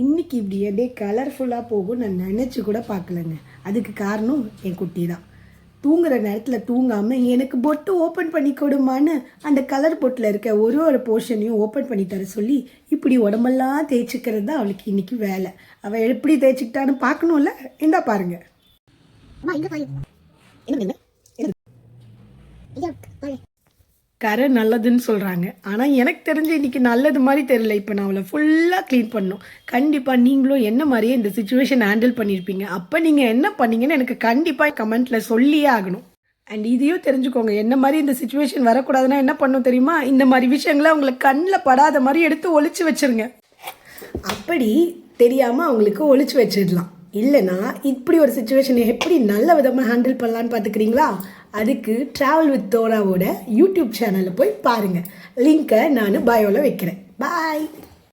இன்றைக்கி இப்படி டே கலர்ஃபுல்லாக போகும் நான் நினச்சி கூட பார்க்கலங்க. அதுக்கு காரணம் என் குட்டி தான். தூங்குகிற நேரத்தில் தூங்காமல் எனக்கு பொட்டு ஓப்பன் பண்ணி கொடுமான்னு அந்த கலர் பொட்டில் இருக்க ஒரு போர்ஷனையும் ஓப்பன் பண்ணி தர சொல்லி இப்படி உடம்பெல்லாம் தேய்ச்சிக்கிறது தான் அவளுக்கு இன்றைக்கி வேலை. அவள் எப்படி தேய்ச்சிக்கிட்டான்னு பார்க்கணும்ல. இந்தா பாருங்க. கரை நல்லதுன்னு சொல்கிறாங்க, ஆனால் எனக்கு தெரிஞ்சு இன்றைக்கி நல்லது மாதிரி தெரியல. இப்போ நான் அவளை ஃபுல்லாக க்ளீன் பண்ணணும். கண்டிப்பாக நீங்களும் என்ன மாதிரியே இந்த சுச்சுவேஷன் ஹேண்டில் பண்ணியிருப்பீங்க. அப்போ நீங்கள் என்ன பண்ணீங்கன்னு எனக்கு கண்டிப்பாக கமெண்ட்டில் சொல்லியே ஆகணும். அண்ட் இதையும் தெரிஞ்சுக்கோங்க, என்ன மாதிரி இந்த சுச்சுவேஷன் வரக்கூடாதுன்னா என்ன பண்ணணும் தெரியுமா? இந்த மாதிரி விஷயங்களை அவங்களை கண்ணில் படாத மாதிரி எடுத்து ஒளிச்சு வச்சுருங்க. அப்படி தெரியாமல் அவங்களுக்கு ஒளிச்சு வச்சிடலாம். இல்லைனா இப்படி ஒரு சுச்சுவேஷனை எப்படி நல்ல விதமாக ஹேண்டில் பண்ணலான்னு பார்த்துக்கிறீங்களா? அதுக்கு ட்ராவல் வித் தோராவோட யூடியூப் சேனலில் போய் பாருங்கள். லிங்க்கை நான் பயோவில் வைக்கிறேன். பாய்.